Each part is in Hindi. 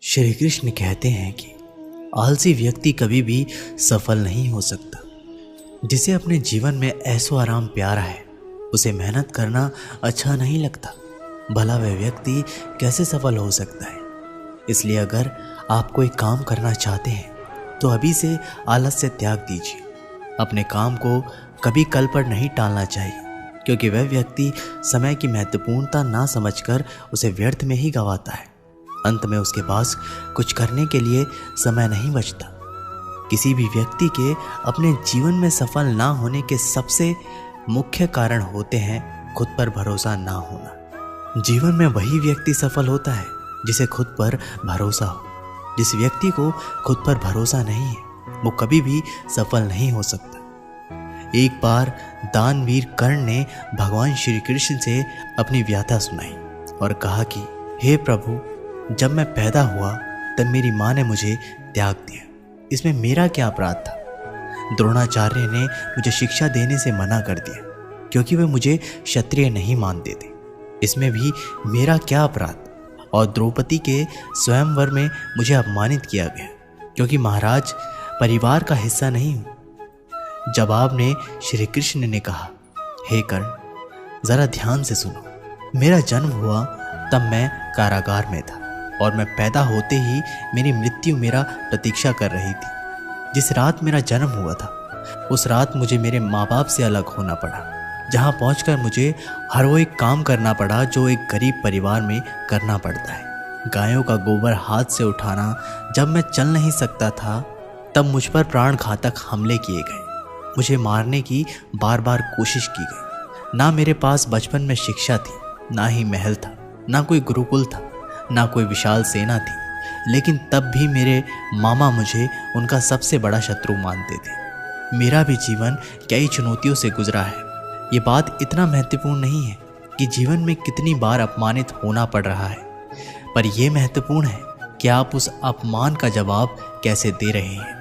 श्री कृष्ण कहते हैं कि आलसी व्यक्ति कभी भी सफल नहीं हो सकता। जिसे अपने जीवन में ऐसो आराम प्यारा है उसे मेहनत करना अच्छा नहीं लगता। भला वह व्यक्ति कैसे सफल हो सकता है। इसलिए अगर आप कोई काम करना चाहते हैं तो अभी से आलस्य त्याग दीजिए। अपने काम को कभी कल पर नहीं टालना चाहिए, क्योंकि वह व्यक्ति समय की महत्वपूर्णता ना समझकर उसे व्यर्थ में ही गंवाता है। अंत में उसके पास कुछ करने के लिए समय नहीं बचता। किसी भी व्यक्ति के अपने जीवन में सफल ना होने के सबसे मुख्य कारण होते हैं खुद पर भरोसा ना होना। जीवन में वही व्यक्ति सफल होता है जिसे खुद पर भरोसा हो। जिस व्यक्ति को खुद पर भरोसा नहीं है वो कभी भी सफल नहीं हो सकता। एक बार दानवीर कर्ण ने भगवान श्री कृष्ण से अपनी व्यथा सुनाई और कहा कि हे प्रभु, जब मैं पैदा हुआ तब मेरी माँ ने मुझे त्याग दिया। इसमें मेरा क्या अपराध था। द्रोणाचार्य ने मुझे शिक्षा देने से मना कर दिया क्योंकि वे मुझे क्षत्रिय नहीं मानते थे। इसमें भी मेरा क्या अपराध। और द्रौपदी के स्वयंवर में मुझे अपमानित किया गया क्योंकि महाराज परिवार का हिस्सा नहीं हूँ। जवाब में श्री कृष्ण ने कहा, हे कर्ण, जरा ध्यान से सुनो। मेरा जन्म हुआ तब मैं कारागार में था और मैं पैदा होते ही मेरी मृत्यु मेरा प्रतीक्षा कर रही थी। जिस रात मेरा जन्म हुआ था उस रात मुझे मेरे माँ बाप से अलग होना पड़ा, जहाँ पहुंचकर मुझे हर वो एक काम करना पड़ा जो एक गरीब परिवार में करना पड़ता है। गायों का गोबर हाथ से उठाना। जब मैं चल नहीं सकता था तब मुझ पर प्राणघातक हमले किए गए। मुझे मारने की बार बार कोशिश की गई। ना मेरे पास बचपन में शिक्षा थी, ना ही महल था, ना कोई गुरुकुल था, ना कोई विशाल सेना थी। लेकिन तब भी मेरे मामा मुझे उनका सबसे बड़ा शत्रु मानते थे। मेरा भी जीवन कई चुनौतियों से गुजरा है। ये बात इतना महत्वपूर्ण नहीं है कि जीवन में कितनी बार अपमानित होना पड़ रहा है, पर यह महत्वपूर्ण है कि आप उस अपमान का जवाब कैसे दे रहे हैं।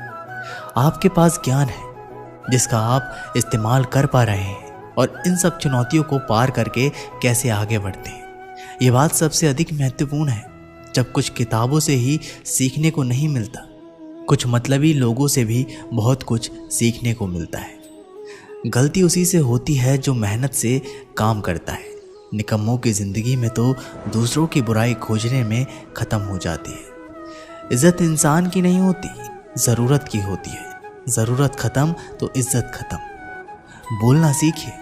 आपके पास ज्ञान है जिसका आप इस्तेमाल कर पा रहे हैं और इन सब चुनौतियों को पार करके कैसे आगे बढ़ते हैं। ये बात सबसे अधिक महत्वपूर्ण है जब कुछ किताबों से ही सीखने को नहीं मिलता, कुछ मतलबी लोगों से भी बहुत कुछ सीखने को मिलता है। गलती उसी से होती है जो मेहनत से काम करता है। निकम्मों की जिंदगी में तो दूसरों की बुराई खोजने में ख़त्म हो जाती है। इज्जत इंसान की नहीं होती, ज़रूरत की होती है। ज़रूरत ख़त्म तो इज्जत ख़त्म। बोलना सीखिए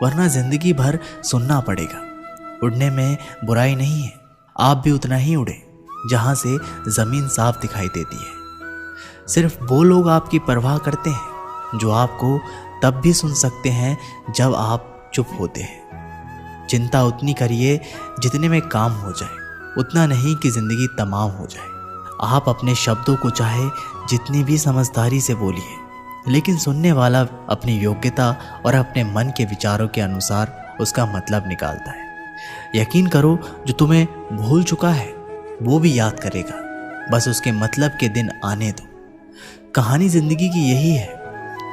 वरना ज़िंदगी भर सुनना पड़ेगा। उड़ने में बुराई नहीं है, आप भी उतना ही उड़े जहाँ से ज़मीन साफ दिखाई देती है। सिर्फ वो लोग आपकी परवाह करते हैं जो आपको तब भी सुन सकते हैं जब आप चुप होते हैं। चिंता उतनी करिए जितने में काम हो जाए, उतना नहीं कि ज़िंदगी तमाम हो जाए। आप अपने शब्दों को चाहे जितनी भी समझदारी से बोलिए, लेकिन सुनने वाला अपनी योग्यता और अपने मन के विचारों के अनुसार उसका मतलब निकालता है। यकीन करो, जो तुम्हें भूल चुका है वो भी याद करेगा, बस उसके मतलब के दिन आने दो। कहानी जिंदगी की यही है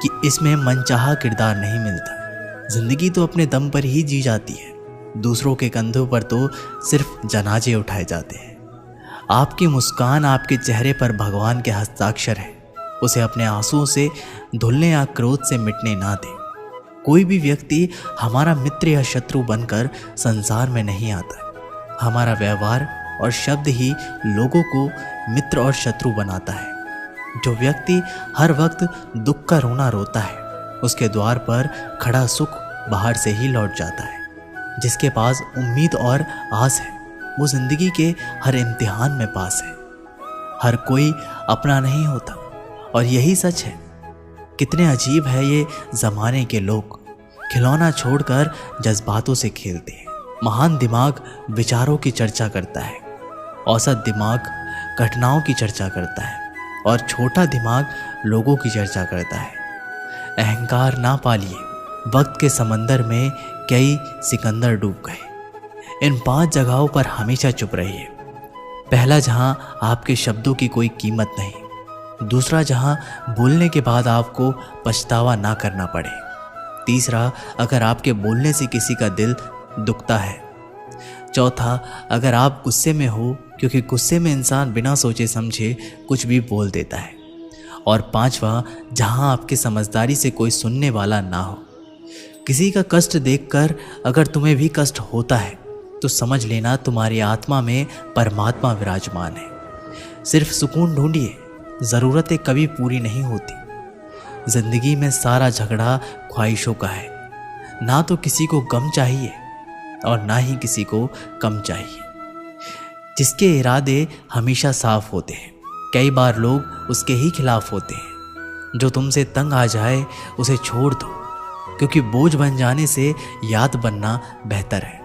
कि इसमें मनचाहा किरदार नहीं मिलता। जिंदगी तो अपने दम पर ही जी जाती है। दूसरों के कंधों पर तो सिर्फ जनाजे उठाए जाते हैं। आपकी मुस्कान आपके चेहरे पर भगवान के हस्ताक्षर है। उसे अपने आंसुओं से धुलने या क्रोध से मिटने ना दे। कोई भी व्यक्ति हमारा मित्र या शत्रु बनकर संसार में नहीं आता। हमारा व्यवहार और शब्द ही लोगों को मित्र और शत्रु बनाता है। जो व्यक्ति हर वक्त दुख का रोना रोता है, उसके द्वार पर खड़ा सुख बाहर से ही लौट जाता है। जिसके पास उम्मीद और आस है, वो जिंदगी के हर इम्तिहान में पास है। हर कोई अपना नहीं होता और यही सच है। कितने अजीब है ये ज़माने के लोग, खिलौना छोड़कर जज्बातों से खेलते हैं। महान दिमाग विचारों की चर्चा करता है, औसत दिमाग घटनाओं की चर्चा करता है और छोटा दिमाग लोगों की चर्चा करता है। अहंकार ना पालिए, वक्त के समंदर में कई सिकंदर डूब गए। इन 5 जगहों पर हमेशा चुप रहिए। पहला, जहां आपके शब्दों की कोई कीमत नहीं। दूसरा, जहां बोलने के बाद आपको पछतावा ना करना पड़े। तीसरा, अगर आपके बोलने से किसी का दिल दुखता है। चौथा, अगर आप गुस्से में हो क्योंकि गुस्से में इंसान बिना सोचे समझे कुछ भी बोल देता है। और 5वां, जहां आपकी समझदारी से कोई सुनने वाला ना हो। किसी का कष्ट देखकर अगर तुम्हें भी कष्ट होता है तो समझ लेना तुम्हारी आत्मा में परमात्मा विराजमान है। सिर्फ सुकून ढूंढिए, ज़रूरतें कभी पूरी नहीं होती। जिंदगी में सारा झगड़ा ख्वाहिशों का है। ना तो किसी को गम चाहिए और ना ही किसी को कम चाहिए। जिसके इरादे हमेशा साफ होते हैं, कई बार लोग उसके ही खिलाफ होते हैं। जो तुमसे तंग आ जाए उसे छोड़ दो, क्योंकि बोझ बन जाने से याद बनना बेहतर है।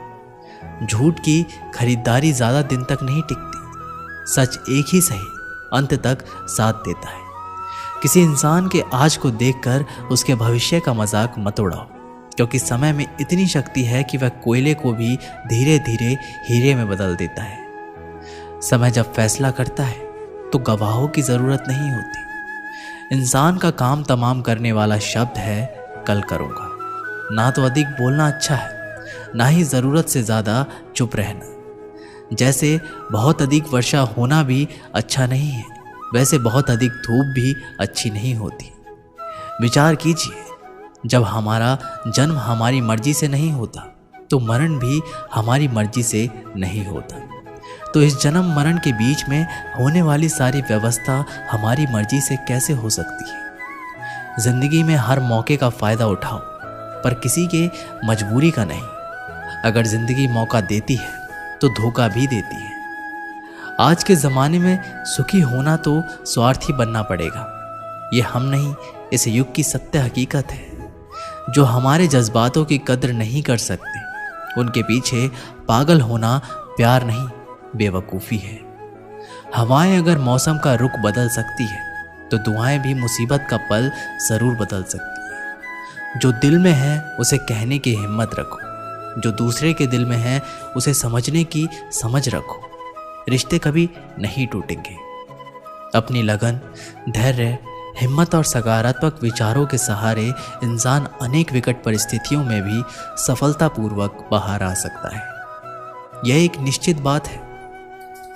झूठ की खरीदारी ज़्यादा दिन तक नहीं टिकती। सच एक ही सही अंत तक साथ देता है। किसी इंसान के आज को देखकर उसके भविष्य का मजाक मत उड़ाओ, क्योंकि समय में इतनी शक्ति है कि वह कोयले को भी धीरे धीरे हीरे में बदल देता है। समय जब फैसला करता है तो गवाहों की ज़रूरत नहीं होती। इंसान का काम तमाम करने वाला शब्द है कल करूँगा। ना तो अधिक बोलना अच्छा है, ना ही ज़रूरत से ज़्यादा चुप रहना। जैसे बहुत अधिक वर्षा होना भी अच्छा नहीं है, वैसे बहुत अधिक धूप भी अच्छी नहीं होती। विचार कीजिए, जब हमारा जन्म हमारी मर्जी से नहीं होता तो मरण भी हमारी मर्जी से नहीं होता। तो इस जन्म मरण के बीच में होने वाली सारी व्यवस्था हमारी मर्जी से कैसे हो सकती है। जिंदगी में हर मौके का फ़ायदा उठाओ, पर किसी के मजबूरी का नहीं। अगर जिंदगी मौका देती है तो धोखा भी देती है। आज के ज़माने में सुखी होना तो स्वार्थी बनना पड़ेगा। ये हम नहीं, इस युग की सत्य हकीकत है। जो हमारे जज्बातों की कद्र नहीं कर सकते, उनके पीछे पागल होना प्यार नहीं, बेवकूफ़ी है। हवाएं अगर मौसम का रुख बदल सकती है तो दुआएं भी मुसीबत का पल ज़रूर बदल सकती है। जो दिल में है उसे कहने की हिम्मत रखो, जो दूसरे के दिल में है उसे समझने की समझ रखो। रिश्ते कभी नहीं टूटेंगे। अपनी लगन, धैर्य, हिम्मत और सकारात्मक विचारों के सहारे इंसान अनेक विकट परिस्थितियों में भी सफलतापूर्वक बाहर आ सकता है। यह एक निश्चित बात है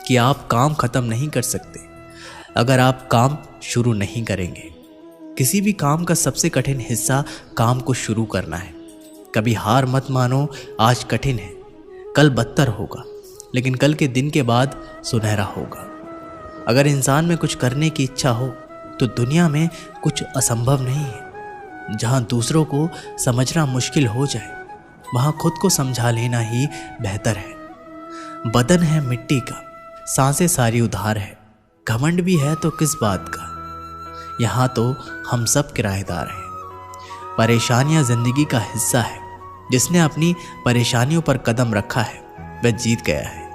कि आप काम खत्म नहीं कर सकते अगर आप काम शुरू नहीं करेंगे। किसी भी काम का सबसे कठिन हिस्सा काम को शुरू करना है। कभी हार मत मानो। आज कठिन है, कल बदतर होगा, लेकिन कल के दिन के बाद सुनहरा होगा। अगर इंसान में कुछ करने की इच्छा हो तो दुनिया में कुछ असंभव नहीं है। जहाँ दूसरों को समझना मुश्किल हो जाए, वहाँ खुद को समझा लेना ही बेहतर है। बदन है मिट्टी का, सांसें सारी उधार है। घमंड भी है तो किस बात का, यहाँ तो हम सब किराएदार हैं। परेशानियाँ जिंदगी का हिस्सा है। जिसने अपनी परेशानियों पर कदम रखा है वह जीत गया है,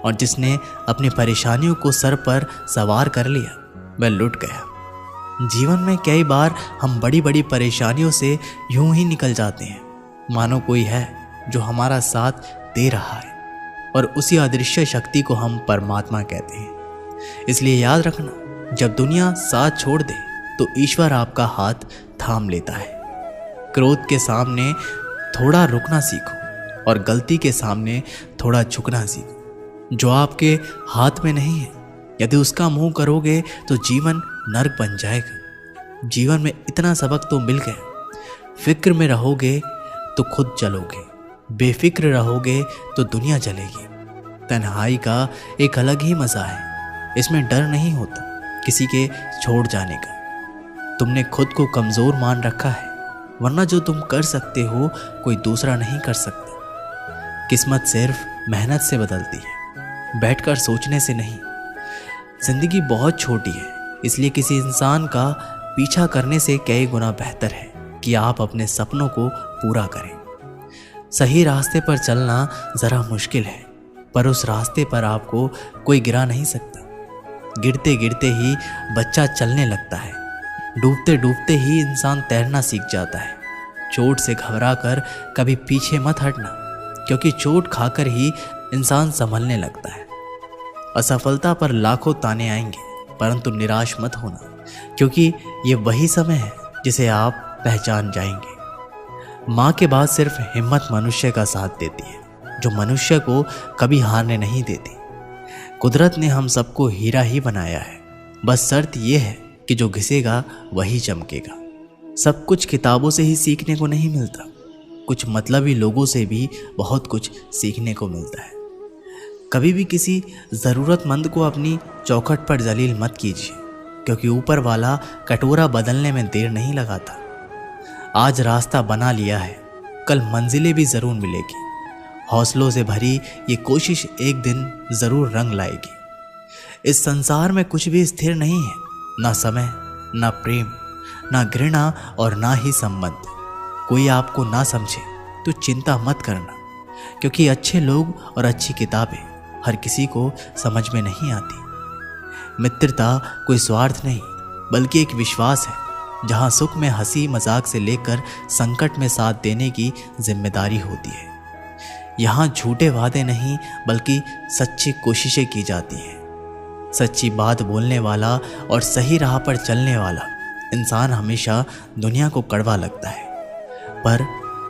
और जिसने अपनी परेशानियों को सर पर सवार कर लिया वह लुट गया। जीवन में कई बार हम बड़ी बड़ी परेशानियों से यूं ही निकल जाते हैं मानो कोई है जो हमारा साथ दे रहा है, और उसी अदृश्य शक्ति को हम परमात्मा कहते हैं। इसलिए याद रखना, जब दुनिया साथ छोड़ दे तो ईश्वर आपका हाथ थाम लेता है। क्रोध के सामने थोड़ा रुकना सीखो और गलती के सामने थोड़ा झुकना सीखो। जो आपके हाथ में नहीं है, यदि उसका मुंह करोगे तो जीवन नर्क बन जाएगा। जीवन में इतना सबक तो मिल गया। फिक्र में रहोगे तो खुद जलोगे, बेफिक्र रहोगे तो दुनिया जलेगी। तन्हाई का एक अलग ही मज़ा है। इसमें डर नहीं होता किसी के छोड़ जाने का। तुमने खुद को कमज़ोर मान रखा है, वरना जो तुम कर सकते हो कोई दूसरा नहीं कर सकता। किस्मत सिर्फ मेहनत से बदलती है, बैठकर सोचने से नहीं। जिंदगी बहुत छोटी है, इसलिए किसी इंसान का पीछा करने से कई गुना बेहतर है कि आप अपने सपनों को पूरा करें। सही रास्ते पर चलना ज़रा मुश्किल है, पर उस रास्ते पर आपको कोई गिरा नहीं सकता। गिरते गिरते ही बच्चा चलने लगता है, डूबते डूबते ही इंसान तैरना सीख जाता है। चोट से घबराकर कभी पीछे मत हटना, क्योंकि चोट खाकर ही इंसान संभलने लगता है। असफलता पर लाखों ताने आएंगे, परंतु निराश मत होना, क्योंकि ये वही समय है जिसे आप पहचान जाएंगे। माँ के बाद सिर्फ हिम्मत मनुष्य का साथ देती है, जो मनुष्य को कभी हारने नहीं देती। कुदरत ने हम सबको हीरा ही बनाया है, बस शर्त यह है कि जो घिसेगा वही चमकेगा। सब कुछ किताबों से ही सीखने को नहीं मिलता, कुछ मतलबी लोगों से भी बहुत कुछ सीखने को मिलता है। कभी भी किसी ज़रूरतमंद को अपनी चौखट पर जलील मत कीजिए, क्योंकि ऊपर वाला कटोरा बदलने में देर नहीं लगाता। आज रास्ता बना लिया है, कल मंजिलें भी ज़रूर मिलेगी। हौसलों से भरी ये कोशिश एक दिन ज़रूर रंग लाएगी। इस संसार में कुछ भी स्थिर नहीं है, ना समय, ना प्रेम, ना घृणा और ना ही संबंध। कोई आपको ना समझे तो चिंता मत करना, क्योंकि अच्छे लोग और अच्छी किताबें हर किसी को समझ में नहीं आती। मित्रता कोई स्वार्थ नहीं, बल्कि एक विश्वास है, जहाँ सुख में हंसी मजाक से लेकर संकट में साथ देने की जिम्मेदारी होती है। यहाँ झूठे वादे नहीं, बल्कि सच्ची कोशिशें की जाती हैं। सच्ची बात बोलने वाला और सही राह पर चलने वाला इंसान हमेशा दुनिया को कड़वा लगता है। पर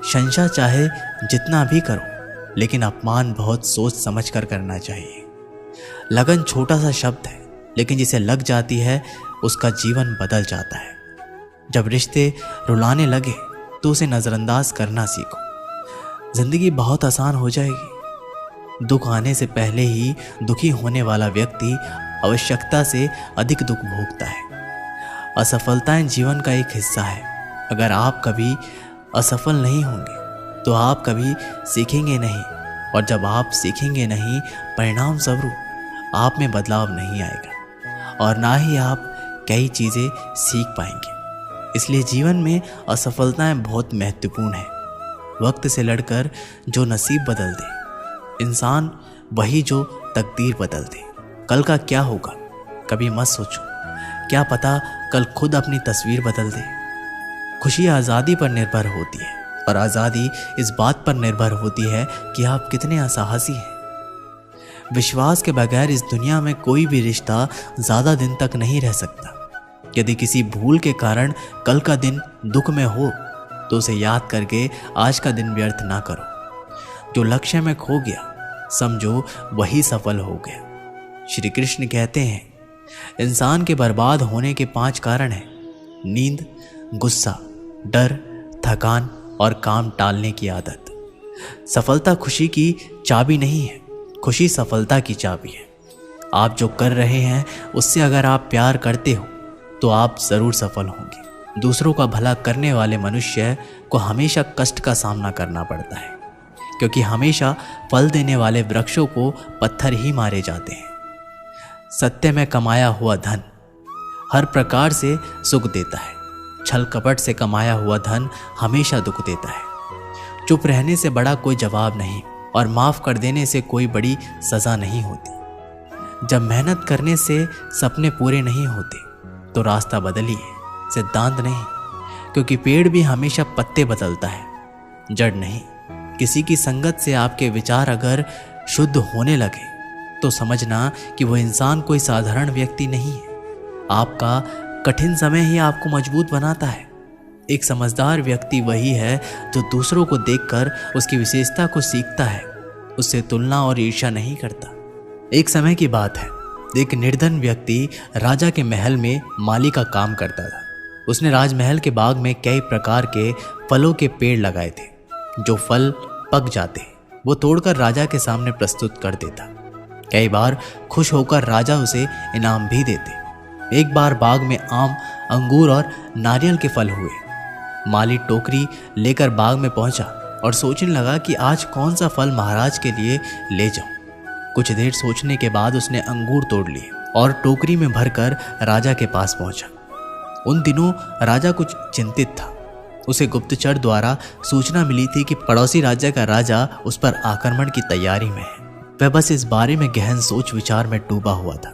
शंशा चाहे जितना भी करो, लेकिन अपमान बहुत सोच समझ कर करना चाहिए। लगन छोटा सा शब्द है, लेकिन जिसे लग जाती है उसका जीवन बदल जाता है। जब रिश्ते रुलाने लगे तो उसे नज़रअंदाज करना सीखो। जिंदगी बहुत आसान हो जाएगी। दुख आने से पहले ही दुखी होने वाला व्यक्ति आवश्यकता से अधिक दुख भोगता है। असफलताएं जीवन का एक हिस्सा है। अगर आप कभी असफल नहीं होंगे तो आप कभी सीखेंगे नहीं, और जब आप सीखेंगे नहीं, परिणाम स्वरूप आप में बदलाव नहीं आएगा और ना ही आप कई चीज़ें सीख पाएंगे। इसलिए जीवन में असफलताएं बहुत महत्वपूर्ण हैं। वक्त से लड़कर जो नसीब बदल दे इंसान, वही जो तकदीर बदल दे। कल का क्या होगा कभी मत सोचो, क्या पता कल खुद अपनी तस्वीर बदल दे। खुशी आज़ादी पर निर्भर होती है, और आज़ादी इस बात पर निर्भर होती है कि आप कितने असाहसी हैं। विश्वास के बगैर इस दुनिया में कोई भी रिश्ता ज़्यादा दिन तक नहीं रह सकता। यदि किसी भूल के कारण कल का दिन दुख में हो तो उसे याद करके आज का दिन व्यर्थ ना करो। जो लक्ष्य में खो गया समझो वही सफल हो गया। श्री कृष्ण कहते हैं, इंसान के बर्बाद होने के 5 कारण हैं: नींद, गुस्सा, डर, थकान और काम टालने की आदत। सफलता खुशी की चाबी नहीं है, खुशी सफलता की चाबी है। आप जो कर रहे हैं उससे अगर आप प्यार करते हो तो आप ज़रूर सफल होंगे। दूसरों का भला करने वाले मनुष्य को हमेशा कष्ट का सामना करना पड़ता है, क्योंकि हमेशा फल देने वाले वृक्षों को पत्थर ही मारे जाते हैं। सत्य में कमाया हुआ धन हर प्रकार से सुख देता है, छल कपट से कमाया हुआ धन हमेशा दुख देता है। चुप रहने से बड़ा कोई जवाब नहीं, और माफ़ कर देने से कोई बड़ी सज़ा नहीं होती। जब मेहनत करने से सपने पूरे नहीं होते तो रास्ता बदलिए, सिद्धांत नहीं, क्योंकि पेड़ भी हमेशा पत्ते बदलता है, जड़ नहीं। किसी की संगत से आपके विचार अगर शुद्ध होने लगे तो समझना कि वो इंसान कोई साधारण व्यक्ति नहीं है। आपका कठिन समय ही आपको मजबूत बनाता है। एक समझदार व्यक्ति वही है जो दूसरों को देखकर उसकी विशेषता को सीखता है, उससे तुलना और ईर्ष्या नहीं करता। एक समय की बात है, एक निर्धन व्यक्ति राजा के महल में माली का काम करता था। उसने राजमहल के बाग में कई प्रकार के फलों के पेड़ लगाए थे। जो फल पक जाते वो तोड़कर राजा के सामने प्रस्तुत कर देता। कई बार खुश होकर राजा उसे इनाम भी देते। एक बार बाग में आम, अंगूर और नारियल के फल हुए। माली टोकरी लेकर बाग में पहुंचा और सोचने लगा कि आज कौन सा फल महाराज के लिए ले जाऊं। कुछ देर सोचने के बाद उसने अंगूर तोड़ लिए और टोकरी में भरकर राजा के पास पहुंचा। उन दिनों राजा कुछ चिंतित था। उसे गुप्तचर द्वारा सूचना मिली थी कि पड़ोसी राज्य का राजा उस पर आक्रमण की तैयारी में है। वह बस इस बारे में गहन सोच विचार में डूबा हुआ था।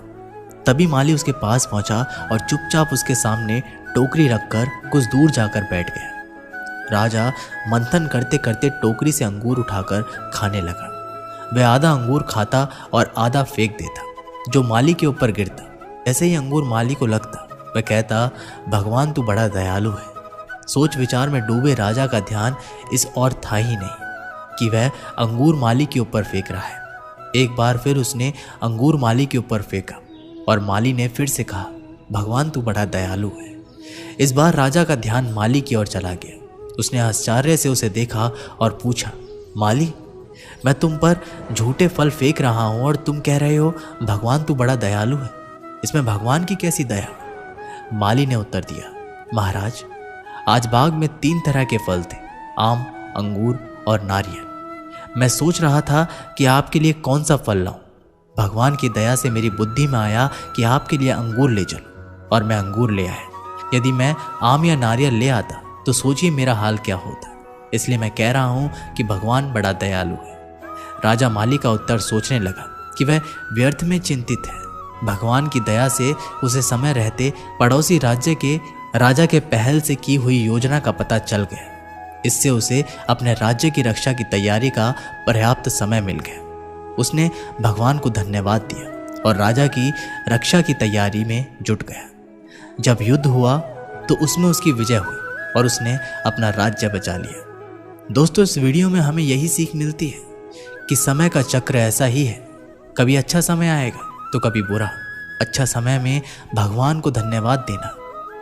तभी माली उसके पास पहुंचा और चुपचाप उसके सामने टोकरी रखकर कुछ दूर जाकर बैठ गया। राजा मंथन करते करते टोकरी से अंगूर उठाकर खाने लगा। वह आधा अंगूर खाता और आधा फेंक देता, जो माली के ऊपर गिरता। ऐसे ही अंगूर माली को लगता। वह कहता, भगवान तू बड़ा दयालु है। सोच विचार में डूबे राजा का ध्यान इस और था ही नहीं कि वह अंगूर माली के ऊपर फेंक रहा है। एक बार फिर उसने अंगूर माली के ऊपर फेंका और माली ने फिर से कहा, भगवान तू बड़ा दयालु है। इस बार राजा का ध्यान माली की ओर चला गया। उसने आश्चर्य से उसे देखा और पूछा, माली, मैं तुम पर झूठे फल फेंक रहा हूं और तुम कह रहे हो भगवान तू बड़ा दयालु है, इसमें भगवान की कैसी दया? माली ने उत्तर दिया, महाराज, आज बाग में 3 तरह के फल थे, आम, अंगूर और नारियल। मैं सोच रहा था कि आपके लिए कौन सा फल लाऊं। भगवान की दया से मेरी बुद्धि में आया कि आपके लिए अंगूर ले चलूं और मैं अंगूर ले आया। यदि मैं आम या नारियल ले आता तो सोचिए मेरा हाल क्या होता। इसलिए मैं कह रहा हूं कि भगवान बड़ा दयालु है। राजा माली का उत्तर सोचने लगा कि वह व्यर्थ में चिंतित है। भगवान की दया से उसे समय रहते पड़ोसी राज्य के राजा के पहल से की हुई योजना का पता चल गया। इससे उसे अपने राज्य की रक्षा की तैयारी का पर्याप्त समय मिल गया। उसने भगवान को धन्यवाद दिया और राजा की रक्षा की तैयारी में जुट गया। जब युद्ध हुआ तो उसमें उसकी विजय हुई और उसने अपना राज्य बचा लिया। दोस्तों, इस वीडियो में हमें यही सीख मिलती है कि समय का चक्र ऐसा ही है, कभी अच्छा समय आएगा तो कभी बुरा। अच्छा समय में भगवान को धन्यवाद देना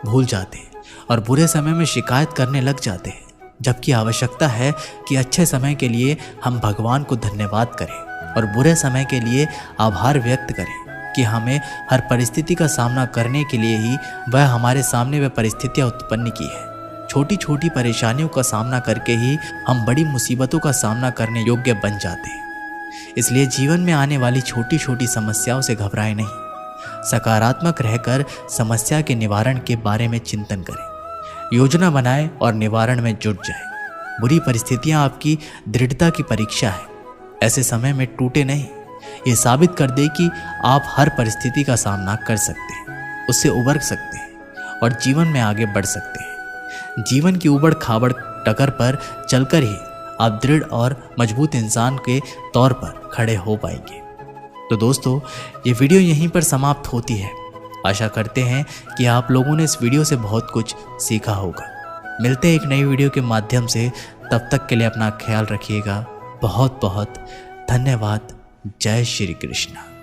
भूल जाते हैं और बुरे समय में शिकायत करने लग जाते हैं, जबकि आवश्यकता है कि अच्छे समय के लिए हम भगवान को धन्यवाद करें और बुरे समय के लिए आभार व्यक्त करें कि हमें हर परिस्थिति का सामना करने के लिए ही वह हमारे सामने वह परिस्थितियाँ उत्पन्न की है। छोटी छोटी परेशानियों का सामना करके ही हम बड़ी मुसीबतों का सामना करने योग्य बन जाते हैं। इसलिए जीवन में आने वाली छोटी छोटी समस्याओं से घबराएं नहीं, सकारात्मक रहकर समस्या के निवारण के बारे में चिंतन करें, योजना बनाएं और निवारण में जुट जाएं। बुरी परिस्थितियां आपकी दृढ़ता की परीक्षा है। ऐसे समय में टूटे नहीं, ये साबित कर दे कि आप हर परिस्थिति का सामना कर सकते हैं, उससे उबर सकते हैं और जीवन में आगे बढ़ सकते हैं। जीवन की उबड़ खाबड़ टकर पर चलकर ही आप दृढ़ और मजबूत इंसान के तौर पर खड़े हो पाएंगे। तो दोस्तों, ये वीडियो यहीं पर समाप्त होती है। आशा करते हैं कि आप लोगों ने इस वीडियो से बहुत कुछ सीखा होगा। मिलते हैं एक नई वीडियो के माध्यम से, तब तक के लिए अपना ख्याल रखिएगा। बहुत बहुत धन्यवाद। जय श्री कृष्ण।